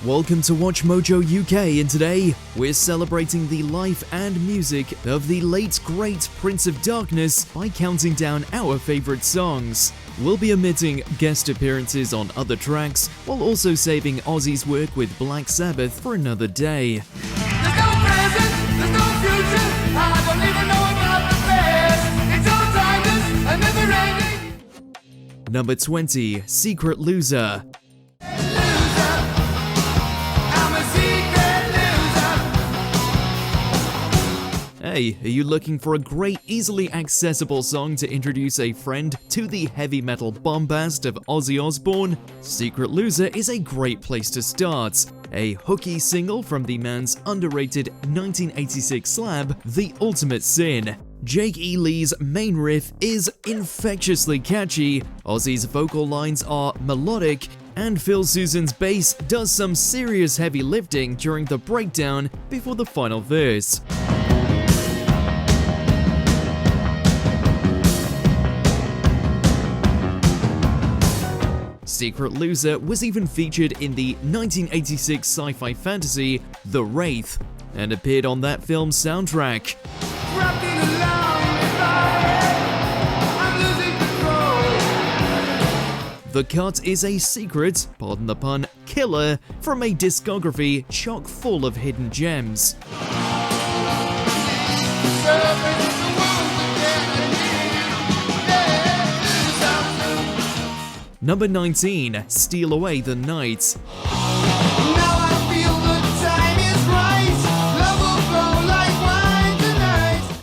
Welcome to WatchMojo UK, and today we're celebrating the life and music of the late great Prince of Darkness by counting down our favourite songs. We'll be omitting guest appearances on other tracks, while also saving Ozzy's work with Black Sabbath for another day. There's no present, there's no future, I don't even know about the past. It's all timeless and never ending. Number 20, Secret Loser. Hey, are you looking for a great, easily accessible song to introduce a friend to the heavy metal bombast of Ozzy Osbourne? Secret Loser is a great place to start. A hooky single from the man's underrated 1986 slab, The Ultimate Sin. Jake E. Lee's main riff is infectiously catchy, Ozzy's vocal lines are melodic, and Phil Sousan's bass does some serious heavy lifting during the breakdown before the final verse. Secret Loser was even featured in the 1986 sci-fi fantasy The Wraith, and appeared on that film's soundtrack. The Cut is a secret, pardon the pun, killer from a discography chock full of hidden gems. Number 19, Steal Away the Night.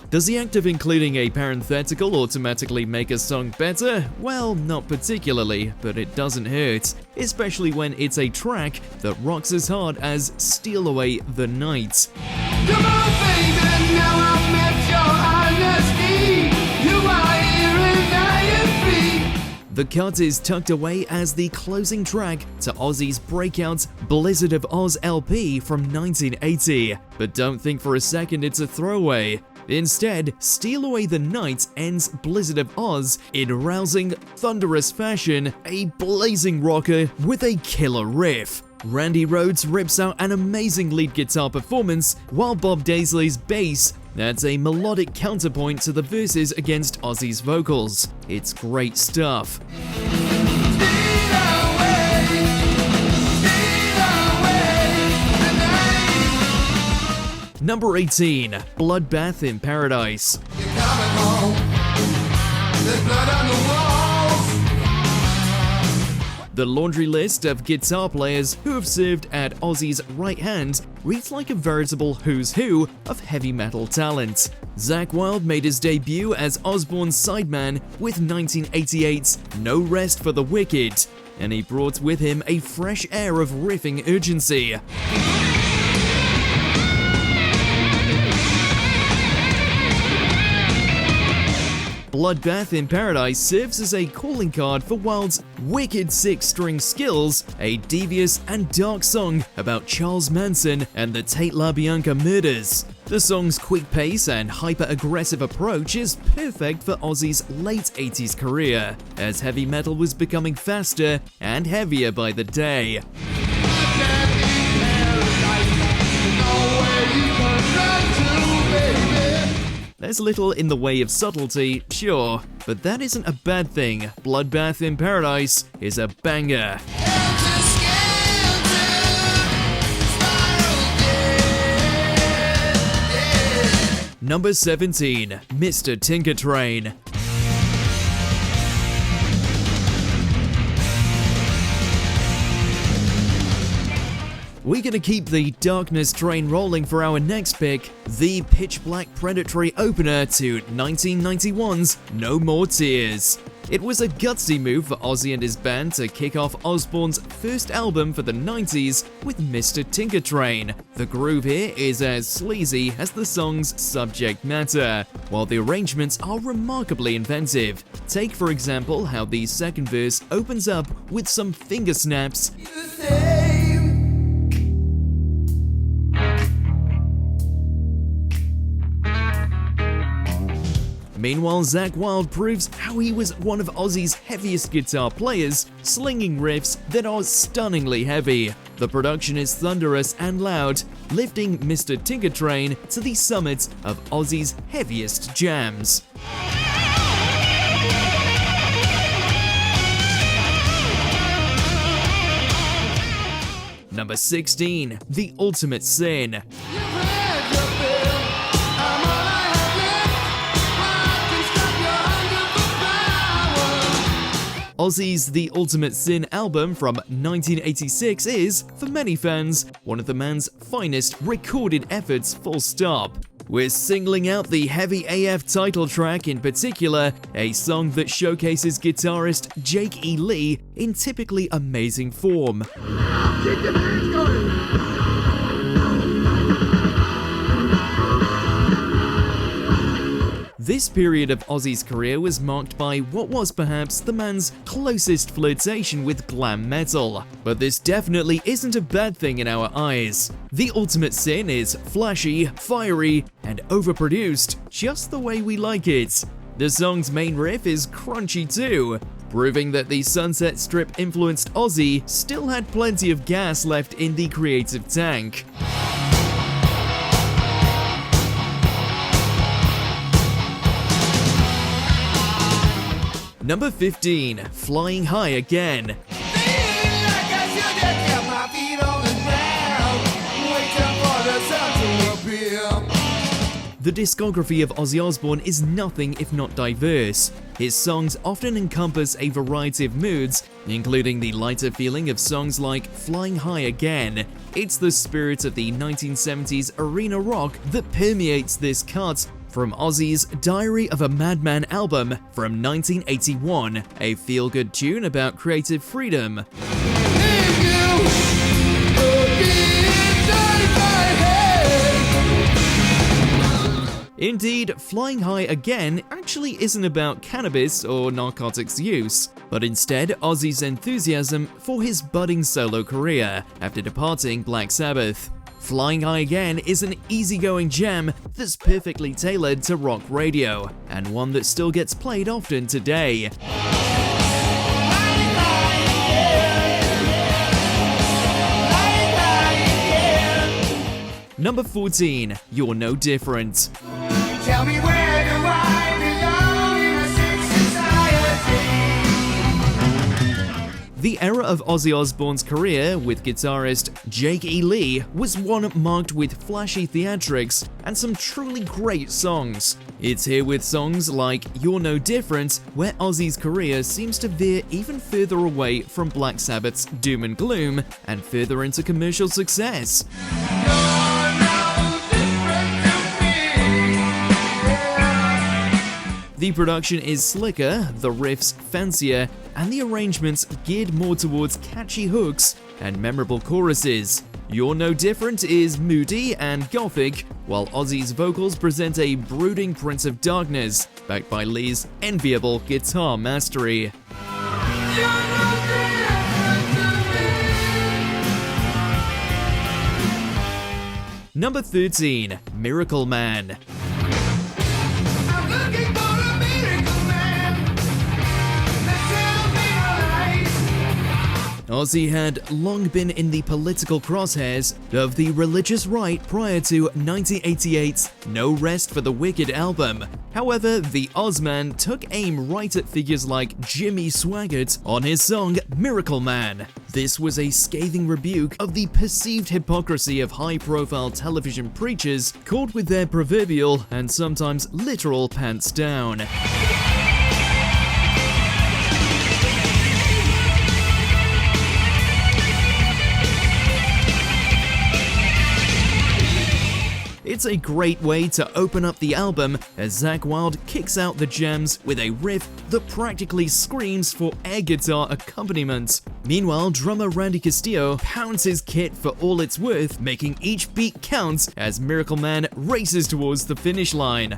Does the act of including a parenthetical automatically make a song better? Well, not particularly, but it doesn't hurt, especially when it's a track that rocks as hard as Steal Away the Night. Come on, baby, now I've met your honesty. You are here and I am free. The Cut is tucked away as the closing track to Ozzy's breakout Blizzard of Oz LP from 1980. But don't think for a second it's a throwaway. Instead, Steal Away the Night ends Blizzard of Oz in rousing, thunderous fashion, a blazing rocker with a killer riff. Randy Rhoads rips out an amazing lead guitar performance, while Bob Daisley's bass adds a melodic counterpoint to the verses against Ozzy's vocals. It's great stuff. Number 18, Bloodbath in Paradise. You're coming home. There's blood on the walls. The laundry list of guitar players who have served at Ozzy's right hand reads like a veritable who's who of heavy metal talent. Zakk Wylde made his debut as Osbourne's sideman with 1988's No Rest for the Wicked, and he brought with him a fresh air of riffing urgency. Bloodbath in Paradise serves as a calling card for Wylde's wicked six-string skills, a devious and dark song about Charles Manson and the Tate LaBianca murders. The song's quick pace and hyper-aggressive approach is perfect for Ozzy's late 80s career, as heavy metal was becoming faster and heavier by the day. There's little in the way of subtlety, sure, but that isn't a bad thing. Bloodbath in Paradise is a banger. Number 17, Mr. Tinkertrain. We're gonna keep the darkness train rolling for our next pick, the pitch black predatory opener to 1991's No More Tears. It was a gutsy move for Ozzy and his band to kick off Osbourne's first album for the 90s with Mr. Tinkertrain. The groove here is as sleazy as the song's subject matter, while the arrangements are remarkably inventive. Take for example how the second verse opens up with some finger snaps Meanwhile, Zakk Wylde proves how he was one of Ozzy's heaviest guitar players, slinging riffs that are stunningly heavy. The production is thunderous and loud, lifting Mr. Tinkertrain to the summit of Ozzy's heaviest jams. Number 16, The Ultimate Sin. Ozzy's The Ultimate Sin album from 1986 is, for many fans, one of the man's finest recorded efforts, full stop. We're singling out the Heavy AF title track in particular, a song that showcases guitarist Jake E. Lee in typically amazing form. Keep the hands going. This period of Ozzy's career was marked by what was perhaps the man's closest flirtation with glam metal, but this definitely isn't a bad thing in our eyes. The Ultimate Sin is flashy, fiery, and overproduced, just the way we like it. The song's main riff is crunchy too, proving that the Sunset Strip influenced Ozzy still had plenty of gas left in the creative tank. Number 15, Flying High Again. The discography of Ozzy Osbourne is nothing if not diverse. His songs often encompass a variety of moods, including the lighter feeling of songs like Flying High Again. It's the spirit of the 1970s arena rock that permeates this cut, from Ozzy's Diary of a Madman album from 1981, a feel-good tune about creative freedom. Indeed, Flying High Again actually isn't about cannabis or narcotics use, but instead Ozzy's enthusiasm for his budding solo career after departing Black Sabbath. Flying High Again is an easygoing jam that's perfectly tailored to rock radio, and one that still gets played often today. Number 14, You're No Different. Tell me, where do I belong in a sick society? The era of Ozzy Osbourne's career with guitarist Jake E. Lee was one marked with flashy theatrics and some truly great songs. It's here with songs like You're No Different, where Ozzy's career seems to veer even further away from Black Sabbath's doom and gloom and further into commercial success. The production is slicker, the riffs fancier, and the arrangements geared more towards catchy hooks and memorable choruses. You're No Different is moody and gothic, while Ozzy's vocals present a brooding Prince of Darkness, backed by Lee's enviable guitar mastery. Number 13, Miracle Man. Ozzy had long been in the political crosshairs of the religious right prior to 1988's No Rest for the Wicked album. However, the Ozman took aim right at figures like Jimmy Swaggart on his song Miracle Man. This was a scathing rebuke of the perceived hypocrisy of high-profile television preachers caught with their proverbial and sometimes literal pants down. It's a great way to open up the album as Zakk Wylde kicks out the jams with a riff that practically screams for air guitar accompaniment. Meanwhile, drummer Randy Castillo pounds his kit for all it's worth, making each beat count as Miracle Man races towards the finish line.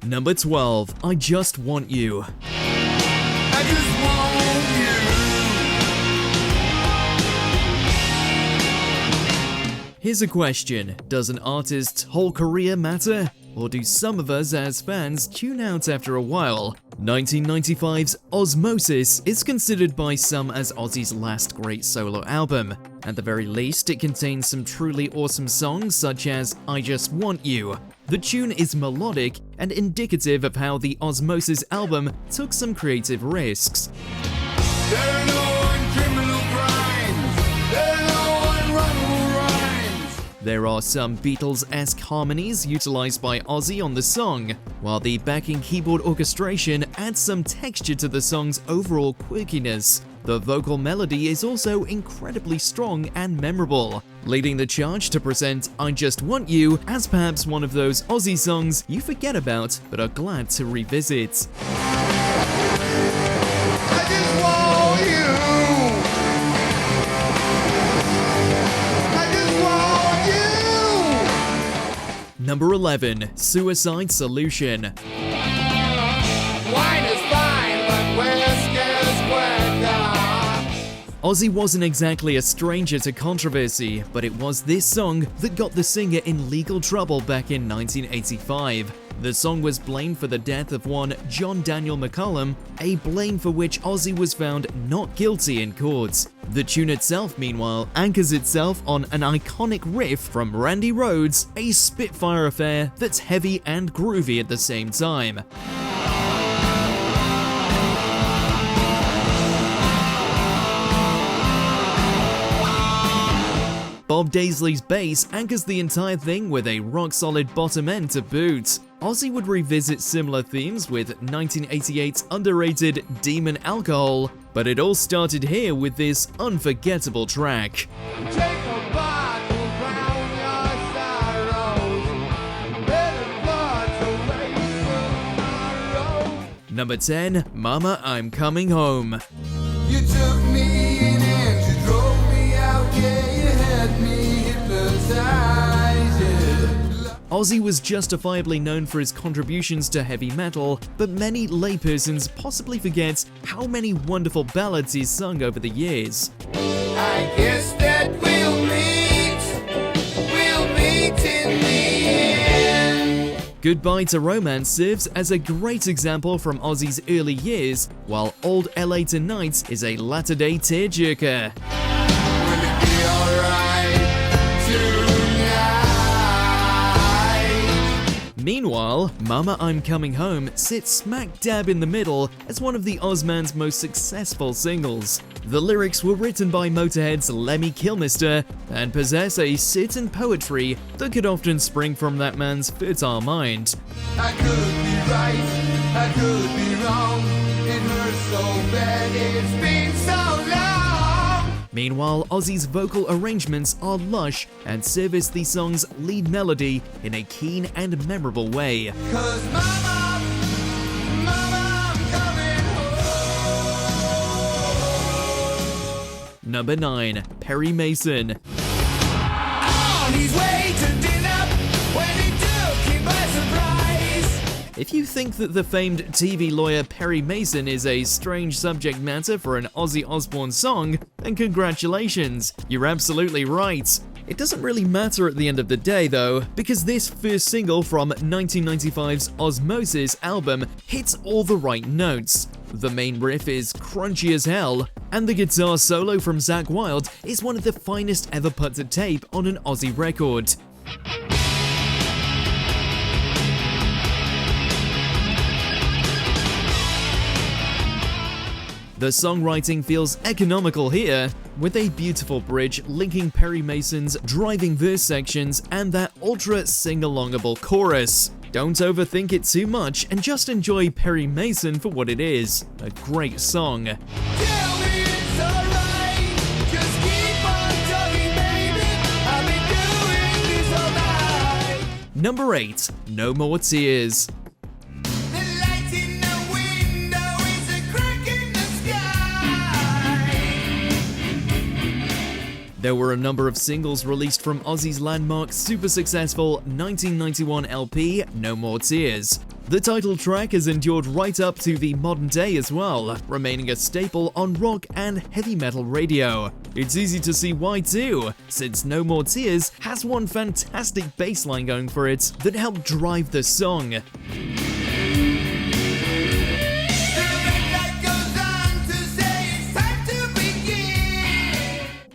Number 12, I Just Want You. I just want you. Here's a question: does an artist's whole career matter? Or do some of us as fans tune out after a while? 1995's Osmosis is considered by some as Ozzy's last great solo album. At the very least, it contains some truly awesome songs such as I Just Want You. The tune is melodic and indicative of how the Osmosis album took some creative risks. There are no criminal crimes. There are no wrong who rhymes. There are some Beatles-esque harmonies utilized by Ozzy on the song, while the backing keyboard orchestration adds some texture to the song's overall quirkiness. The vocal melody is also incredibly strong and memorable, leading the charge to present I Just Want You as perhaps one of those Ozzy songs you forget about but are glad to revisit. I just want you. I just want you. Number 11, Suicide Solution. Wine is fine, but whiskey is quicker. Ozzy wasn't exactly a stranger to controversy, but it was this song that got the singer in legal trouble back in 1985. The song was blamed for the death of one John Daniel McCullum, a blame for which Ozzy was found not guilty in court. The tune itself, meanwhile, anchors itself on an iconic riff from Randy Rhoads, a Spitfire affair that's heavy and groovy at the same time. Bob Daisley's bass anchors the entire thing with a rock-solid bottom end to boot. Ozzy would revisit similar themes with 1988's underrated Demon Alcohol, but it all started here with this unforgettable track. Take a bottle, drown your sorrows. Better floods away tomorrow. Number 10, Mama, I'm Coming Home. You took me in and you drove me out, yeah, you had me hypnotized, yeah. Ozzy was justifiably known for his contributions to heavy metal, but many laypersons possibly forget how many wonderful ballads he's sung over the years. I guess that we'll meet in the end. Goodbye to Romance serves as a great example from Ozzy's early years, while Old LA Tonight is a latter-day tearjerker. Will it be alright tonight? Meanwhile, Mama I'm Coming Home sits smack dab in the middle as one of the Ozman's most successful singles. The lyrics were written by Motorhead's Lemmy Kilmister and possess a certain poetry that could often spring from that man's fertile mind. I could be right, I could be wrong. It hurts so bad, it's been so long. Meanwhile, Ozzy's vocal arrangements are lush and service the song's lead melody in a keen and memorable way. 'Cause mama, I'm coming home. Number 9, Perry Mason. On his way to dinner when he took him by surprise. If you think that the famed TV lawyer Perry Mason is a strange subject matter for an Ozzy Osbourne song, then congratulations, you're absolutely right. It doesn't really matter at the end of the day though, because this first single from 1995's Osmosis album hits all the right notes. The main riff is crunchy as hell, and the guitar solo from Zakk Wylde is one of the finest ever put to tape on an Ozzy record. The songwriting feels economical here, with a beautiful bridge linking Perry Mason's driving verse sections and that ultra sing-alongable chorus. Don't overthink it too much and just enjoy Perry Mason for what it is, a great song. Tell me it's alright, just keep on talking, baby. I've been doing this all night. Number 8, No More Tears. The light in the window is a crack in the sky. There were a number of singles released from Ozzy's landmark super successful 1991 LP, No More Tears. The title track has endured right up to the modern day as well, remaining a staple on rock and heavy metal radio. It's easy to see why too, since No More Tears has one fantastic bass line going for it that helped drive the song.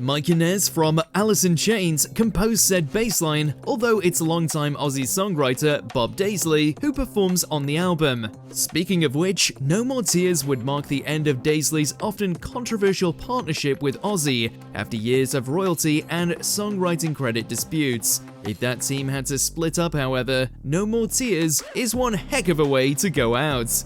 Mike Inez from Alice in Chains composed said bassline, although it's longtime Aussie songwriter Bob Daisley who performs on the album. Speaking of which, No More Tears would mark the end of Daisley's often controversial partnership with Ozzy after years of royalty and songwriting credit disputes. If that team had to split up, however, No More Tears is one heck of a way to go out.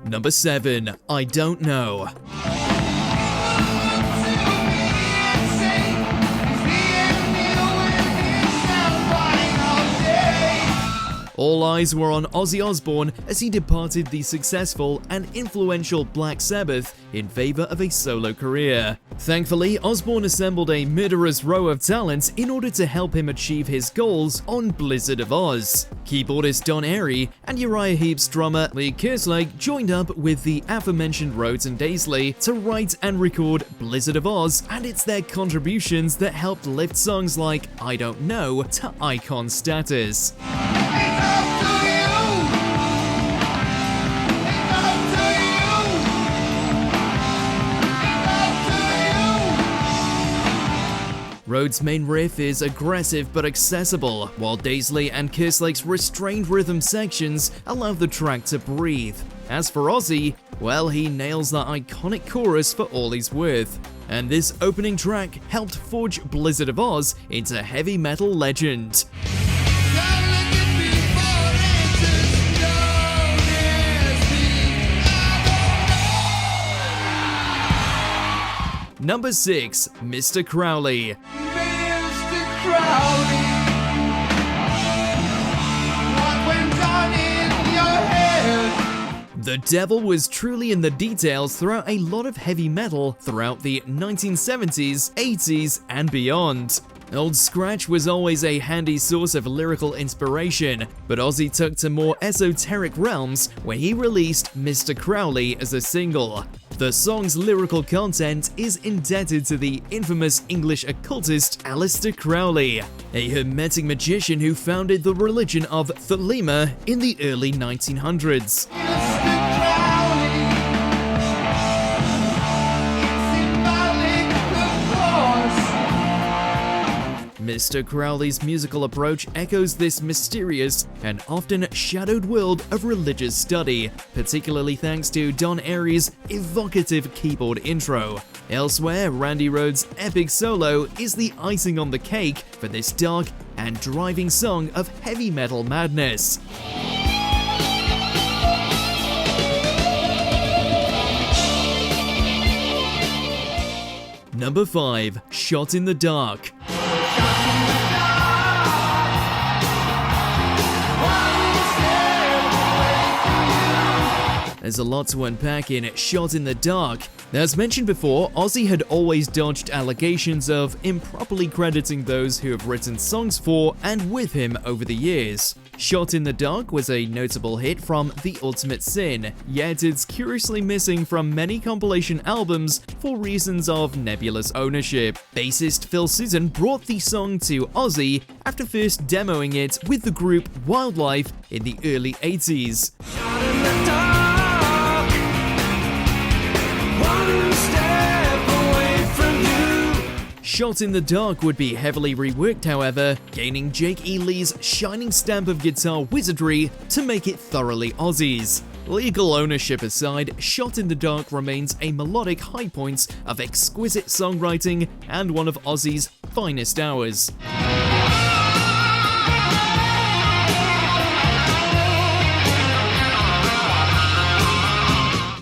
Number 7, I Don't Know. All eyes were on Ozzy Osbourne as he departed the successful and influential Black Sabbath in favor of a solo career. Thankfully, Osbourne assembled a murderous row of talent in order to help him achieve his goals on Blizzard of Oz. Keyboardist Don Airey and Uriah Heep's drummer Lee Kerslake joined up with the aforementioned Rhoads and Daisley to write and record Blizzard of Oz, and it's their contributions that helped lift songs like I Don't Know to icon status. Rhoads' main riff is aggressive but accessible, while Daisley and Kerslake's restrained rhythm sections allow the track to breathe. As for Ozzy, well, he nails that iconic chorus for all he's worth. And this opening track helped forge Blizzard of Oz into heavy metal legend. Number 6, Mr. Crowley. Mr. Crowley, what went on in your head? The devil was truly in the details throughout a lot of heavy metal throughout the 1970s, 80s, and beyond. Old Scratch was always a handy source of lyrical inspiration, but Ozzy took to more esoteric realms when he released Mr. Crowley as a single. The song's lyrical content is indebted to the infamous English occultist Aleister Crowley, a hermetic magician who founded the religion of Thelema in the early 1900s. Mr. Crowley's musical approach echoes this mysterious and often shadowed world of religious study, particularly thanks to Don Airey's evocative keyboard intro. Elsewhere, Randy Rhoads' epic solo is the icing on the cake for this dark and driving song of heavy metal madness. Number 5, Shot in the Dark. There's a lot to unpack in Shot in the Dark. As mentioned before, Ozzy had always dodged allegations of improperly crediting those who have written songs for and with him over the years. Shot in the Dark was a notable hit from The Ultimate Sin, yet it's curiously missing from many compilation albums for reasons of nebulous ownership. Bassist Phil Susan brought the song to Ozzy after first demoing it with the group Wildlife in the early 80s. Shot in the dark. Shot in the Dark would be heavily reworked, however, gaining Jake E. Lee's shining stamp of guitar wizardry to make it thoroughly Ozzy's. Legal ownership aside, Shot in the Dark remains a melodic high point of exquisite songwriting and one of Ozzy's finest hours.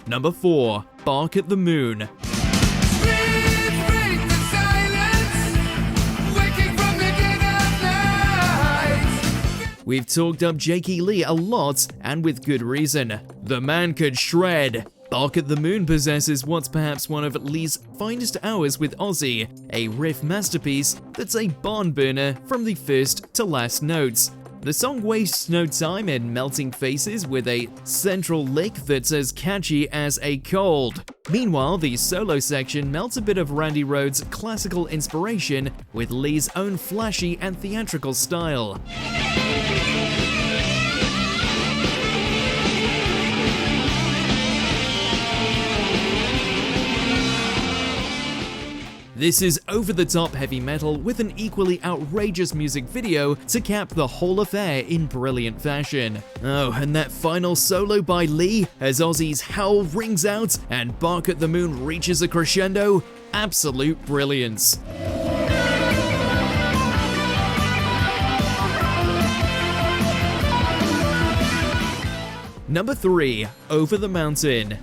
Number 4, Bark at the Moon. We've talked up Jake E. Lee a lot, and with good reason. The man could shred. Bark at the Moon possesses what's perhaps one of Lee's finest hours with Ozzy, a riff masterpiece that's a barn burner from the first to last notes. The song wastes no time in melting faces with a central lick that's as catchy as a cold. Meanwhile, the solo section melts a bit of Randy Rhoads' classical inspiration with Lee's own flashy and theatrical style. This is over-the-top heavy metal with an equally outrageous music video to cap the whole affair in brilliant fashion. Oh, and that final solo by Lee as Ozzy's howl rings out and Bark at the Moon reaches a crescendo? Absolute brilliance. Number 3, Over the Mountain.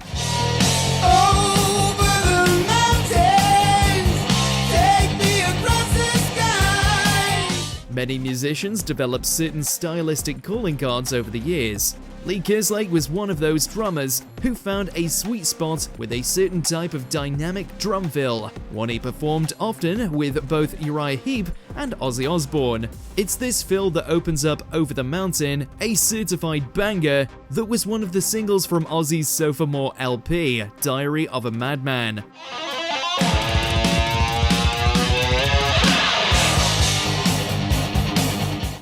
Many musicians developed certain stylistic calling cards over the years. Lee Kerslake was one of those drummers who found a sweet spot with a certain type of dynamic drum fill, one he performed often with both Uriah Heep and Ozzy Osbourne. It's this fill that opens up Over the Mountain, a certified banger that was one of the singles from Ozzy's sophomore LP, Diary of a Madman.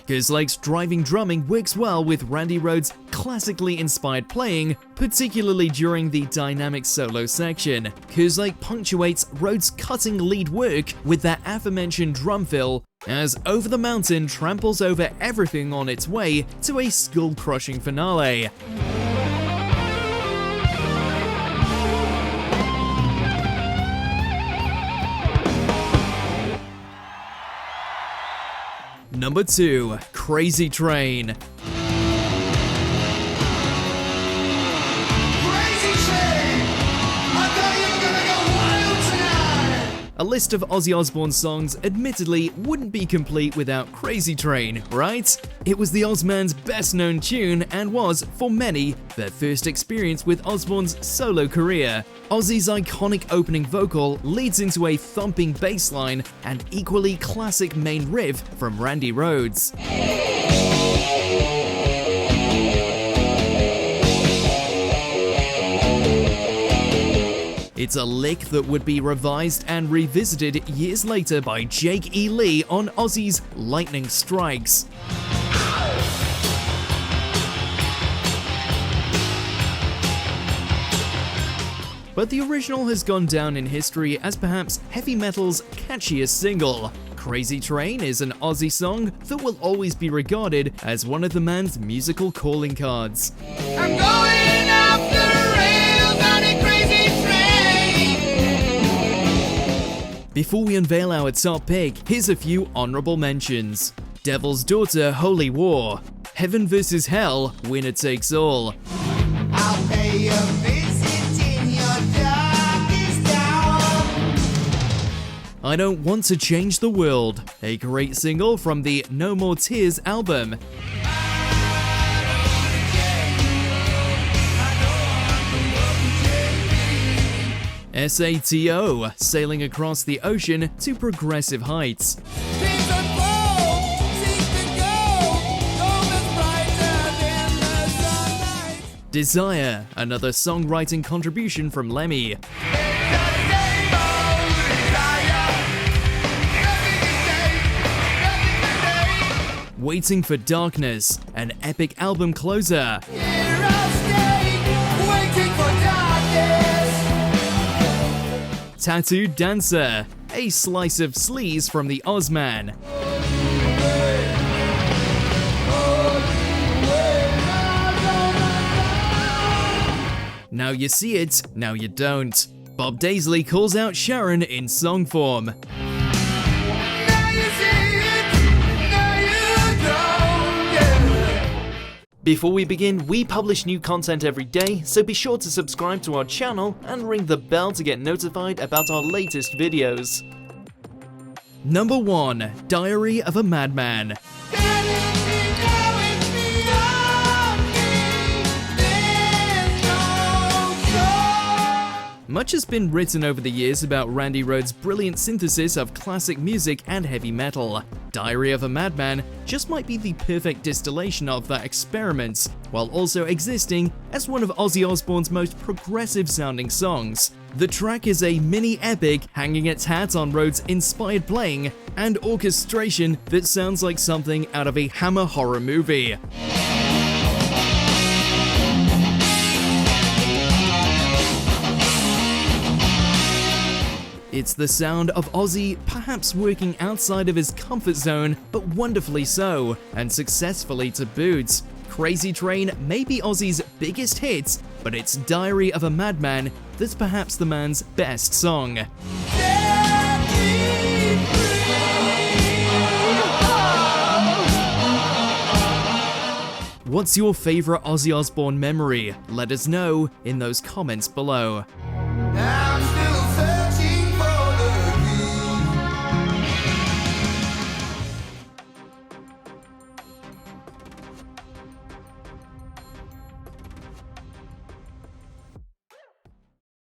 Kerslake's driving drumming works well with Randy Rhoads' classically inspired playing, particularly during the dynamic solo section. Kerslake punctuates Rhoads' cutting lead work with that aforementioned drum fill, as Over the Mountain tramples over everything on its way to a skull-crushing finale. Number 2, Crazy Train. A list of Ozzy Osbourne songs admittedly wouldn't be complete without Crazy Train, right? It was the Ozman's best known tune and was, for many, their first experience with Osbourne's solo career. Ozzy's iconic opening vocal leads into a thumping bass line and equally classic main riff from Randy Rhoads. It's a lick that would be revised and revisited years later by Jake E. Lee on Ozzy's Lightning Strikes. But the original has gone down in history as perhaps heavy metal's catchiest single. Crazy Train is an Ozzy song that will always be regarded as one of the man's musical calling cards. I'm going off the rails on a crazy train. Before we unveil our top pick, here's a few honorable mentions. Devil's Daughter, Holy War. Heaven vs. Hell, Winner Takes All. I'll pay a visit in your darkest hour. I Don't Want to Change the World, a great single from the No More Tears album. SATO, Sailing Across the Ocean to Progressive Heights. Things unfold, seek to go, home is brighter than the sunlight. Desire, another songwriting contribution from Lemmy. Waiting for Darkness, an epic album closer. Here I'll stay, waiting for darkness. Tattooed Dancer, a slice of sleaze from the Ozman. Now You See It, Now You Don't. Bob Daisley calls out Sharon in song form. Now you see it, now you don't, yeah. Before we begin, we publish new content every day, so be sure to subscribe to our channel and ring the bell to get notified about our latest videos. Number 1, Diary of a Madman. Much has been written over the years about Randy Rhoads' brilliant synthesis of classic music and heavy metal. Diary of a Madman just might be the perfect distillation of that experiment, while also existing as one of Ozzy Osbourne's most progressive-sounding songs. The track is a mini-epic hanging its hat on Rhoads' inspired playing and orchestration that sounds like something out of a Hammer horror movie. It's the sound of Ozzy perhaps working outside of his comfort zone, but wonderfully so, and successfully to boot. Crazy Train may be Ozzy's biggest hit, but it's Diary of a Madman that's perhaps the man's best song. What's your favorite Ozzy Osbourne memory? Let us know in those comments below.